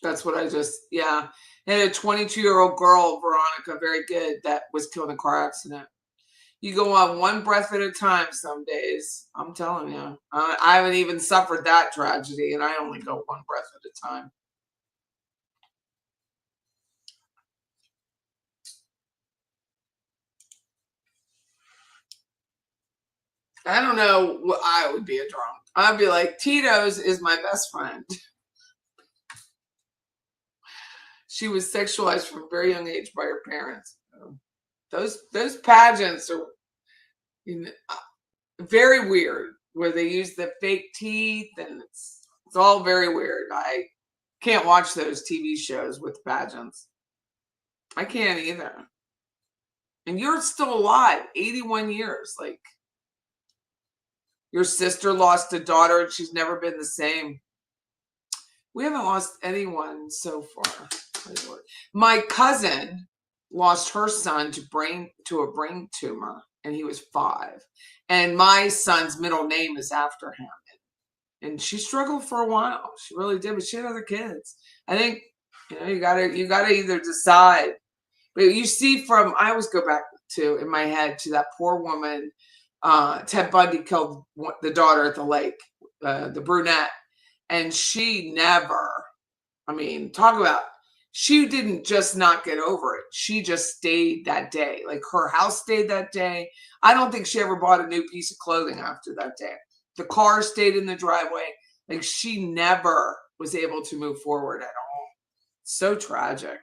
That's what I just, yeah. And a 22-year-old girl, Veronica, very good, that was killed in a car accident. You go on one breath at a time some days. I'm telling you. I haven't even suffered that tragedy, and I only go one breath at a time. I don't know what I would be a drunk. I'd be like, Tito's is my best friend. She was sexualized from a very young age by her parents. Those pageants are very weird, where they use the fake teeth, and it's all very weird. I can't watch those TV shows with pageants. I can't either. And you're still alive, 81 years. Like, your sister lost a daughter and she's never been the same. We haven't lost anyone so far. My cousin lost her son to a brain tumor, and he was 5. And my son's middle name is after him. And she struggled for a while. She really did, but she had other kids. I think, you gotta either decide. But you see I always go back to, in my head, to that poor woman. Ted Bundy killed the daughter at the lake, the brunette. And she never, talk about, she didn't just not get over it. She just stayed that day. Like, her house stayed that day. I don't think she ever bought a new piece of clothing after that day. The car stayed in the driveway. Like, she never was able to move forward at all. So tragic.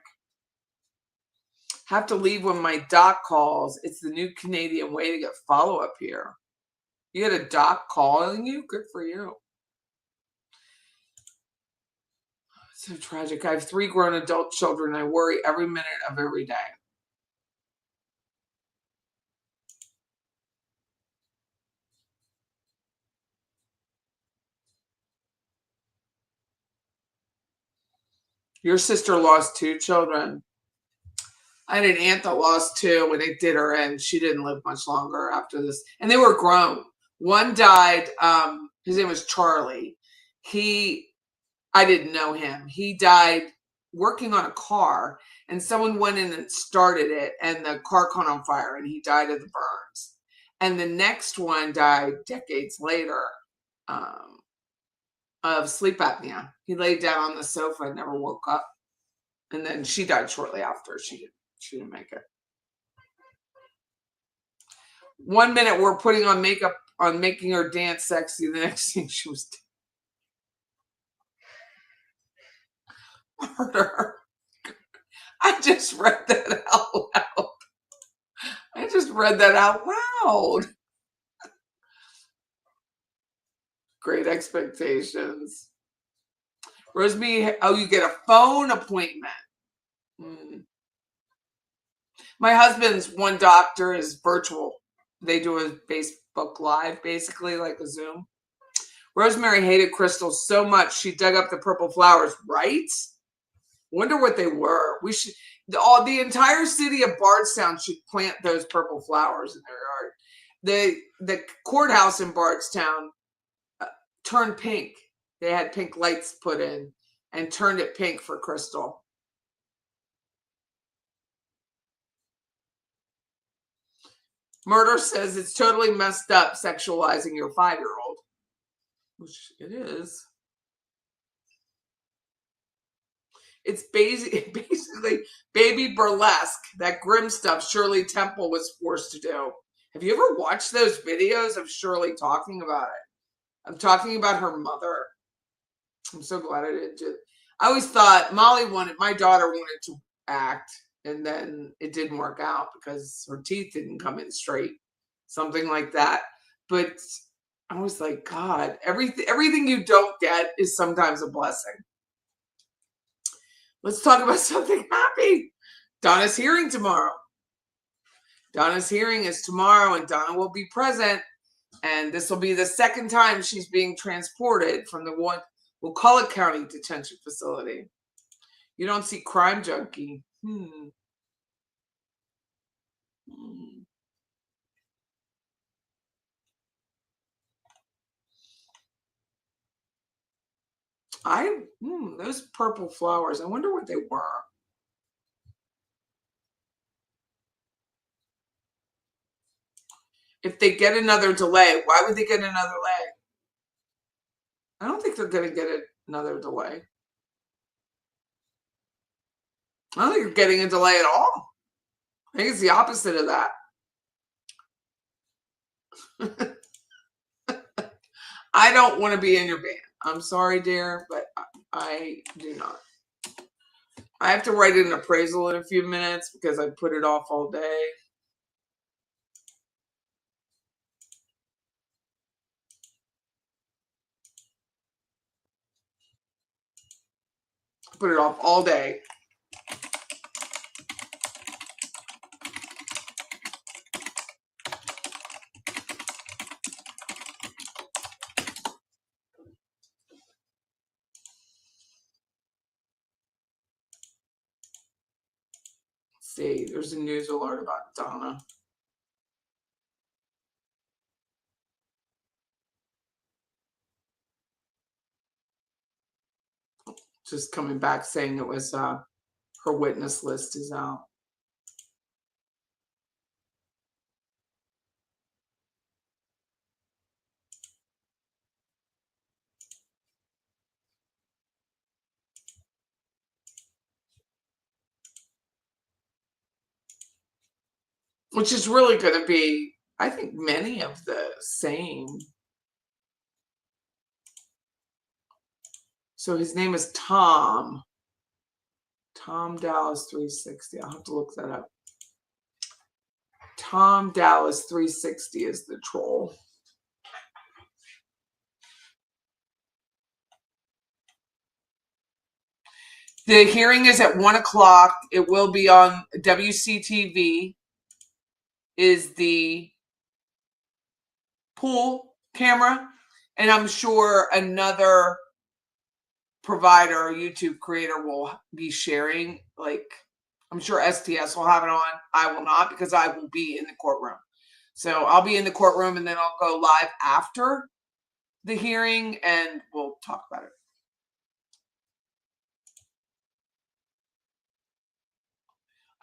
Have to leave when my doc calls. It's the new Canadian way to get follow-up here. You had a doc calling you? Good for you. So tragic. I have 3 grown adult children. I worry every minute of every day. Your sister lost 2 children. I had an aunt that lost 2 when they did her in. She didn't live much longer after this. And they were grown. One died, his name was Charlie. I didn't know him. He died working on a car, and someone went in and started it, and the car caught on fire, and he died of the burns. And the next one died decades later of sleep apnea. He laid down on the sofa and never woke up. And then she died shortly after. She didn't make it. 1 minute we're putting on makeup on making her dance sexy. The next thing she was murder. I just read that out loud. I just read that out loud. Great Expectations. Rosemary, oh, you get a phone appointment. My husband's one doctor is virtual. They do a Facebook Live, basically like a Zoom. Rosemary hated crystals so much she dug up the purple flowers, right? Wonder what they were. We should, the entire city of Bardstown should plant those purple flowers in their yard. The courthouse in Bardstown turned pink. They had pink lights put in and turned it pink for crystal. Murder says it's totally messed up sexualizing your 5-year-old, which it is. It's basically baby burlesque, that grim stuff Shirley Temple was forced to do. Have you ever watched those videos of Shirley talking about it? I'm talking about her mother. I'm so glad I didn't do it. I always thought my daughter wanted to act, and then it didn't work out because her teeth didn't come in straight, something like that. But I was like, God, everything you don't get is sometimes a blessing. Let's talk about something happy. Donna's hearing tomorrow. Donna's hearing is tomorrow, and Donna will be present. And this will be the second time she's being transported from the Wakulla County Detention Facility. You don't see Crime Junkie. Those purple flowers. I wonder what they were. If they get another delay, why would they get another delay? I don't think they're going to get another delay. I don't think they're getting a delay at all. I think it's the opposite of that. I don't want to be in your band. I'm sorry, dear, but I do not. I have to write an appraisal in a few minutes because I put it off all day. Put it off all day. See, there's a news alert about Donna. Just coming back saying it was her witness list is out. Which is really going to be, I think, many of the same. So his name is Tom. Tom Dallas 360. I'll have to look that up. Tom Dallas 360 is the troll. The hearing is at 1 o'clock. It will be on WCTV. Is the pool camera, and I'm sure another provider or YouTube creator will be sharing. Like, I'm sure STS will have it on. I will not, because I will be in the courtroom. So I'll be in the courtroom, and then I'll go live after the hearing and we'll talk about it.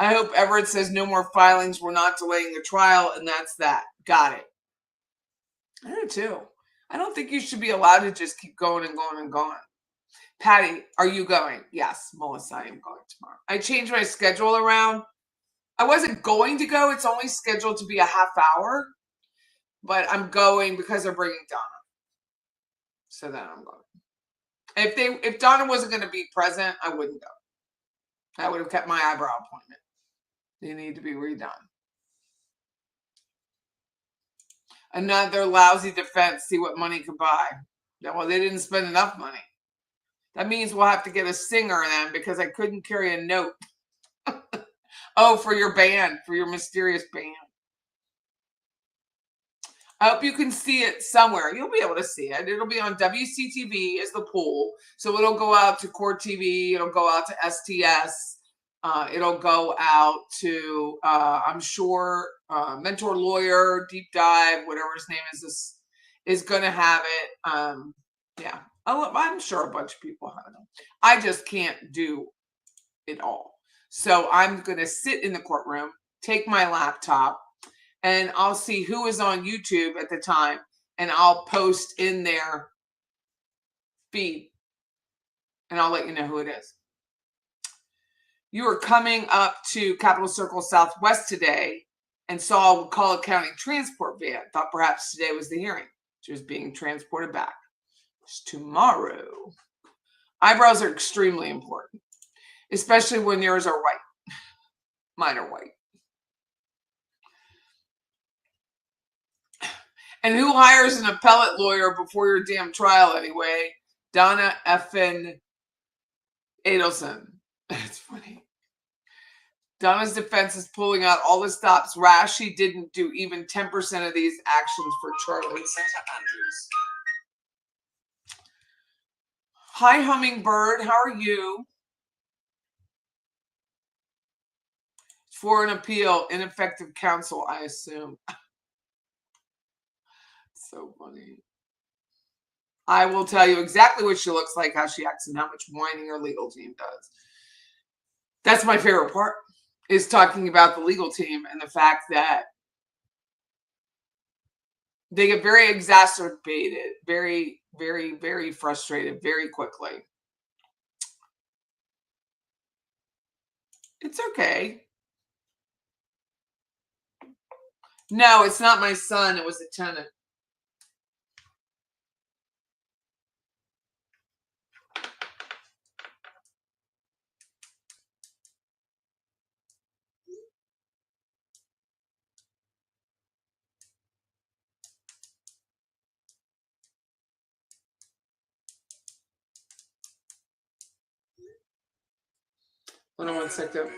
I hope Everett says no more filings. We're not delaying the trial, and that's that. Got it. I do too. I don't think you should be allowed to just keep going and going and going. Patty, are you going? Yes, Melissa, I am going tomorrow. I changed my schedule around. I wasn't going to go. It's only scheduled to be a half hour, but I'm going because they're bringing Donna. So then I'm going. If Donna wasn't going to be present, I wouldn't go. I would have kept my eyebrow appointment. They need to be redone. Another lousy defense. See what money could buy. Yeah, well, they didn't spend enough money. That means we'll have to get a singer then, because I couldn't carry a note. Oh, for your band, for your mysterious band. I hope you can see it somewhere. You'll be able to see it. It'll be on WCTV as the poll. So it'll go out to Court TV. It'll go out to STS. It'll go out to, I'm sure, Mentor Lawyer, Deep Dive, whatever his name is going to have it. Yeah, I'm sure a bunch of people have it. I just can't do it all. So I'm going to sit in the courtroom, take my laptop, and I'll see who is on YouTube at the time, and I'll post in their feed, and I'll let you know who it is. You were coming up to Capitol Circle Southwest today and saw a McCulloch County transport van. Thought perhaps today was the hearing. She was being transported back. It's tomorrow. Eyebrows are extremely important, especially when yours are white. Mine are white. And who hires an appellate lawyer before your damn trial anyway? Donna effin Adelson. That's funny. Donna's defense is pulling out all the stops. Rashi didn't do even 10% of these actions for Charlie. Hi, Hummingbird. How are you? For an appeal, ineffective counsel, I assume. So funny. I will tell you exactly what she looks like, how she acts, and how much whining her legal team does. That's my favorite part, is talking about the legal team and the fact that they get very exacerbated, very, very, very frustrated very quickly. It's okay. No, it's not my son. It was a tenant. Hold on one second.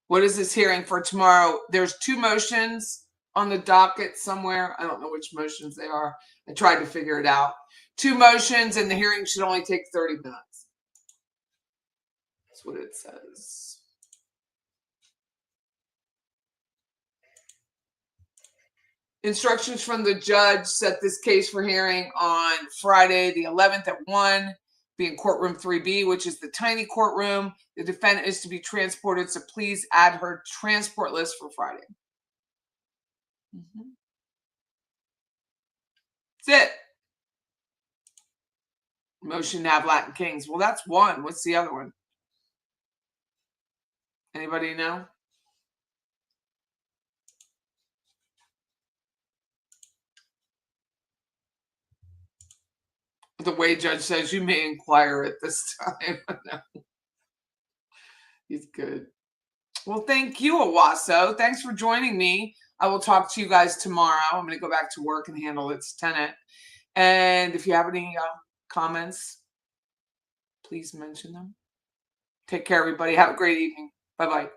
What is this hearing for tomorrow? There's 2 motions on the docket somewhere. I don't know which motions they are. I tried to figure it out. 2 motions, and the hearing should only take 30 minutes. That's what it says. Instructions from the judge set this case for hearing on Friday the 11th at 1. Be in courtroom 3B, which is the tiny courtroom. The defendant is to be transported, so please add her transport list for Friday. That's it. Motion to have Latin Kings. Well, that's one. What's the other one? Anybody know? The way Judge says, you may inquire at this time. No, he's good. Well, thank you, Owasso. Thanks for joining me. I will talk to you guys tomorrow. I'm going to go back to work and handle its tenant. And if you have any comments, please mention them. Take care, everybody. Have a great evening. Bye-bye.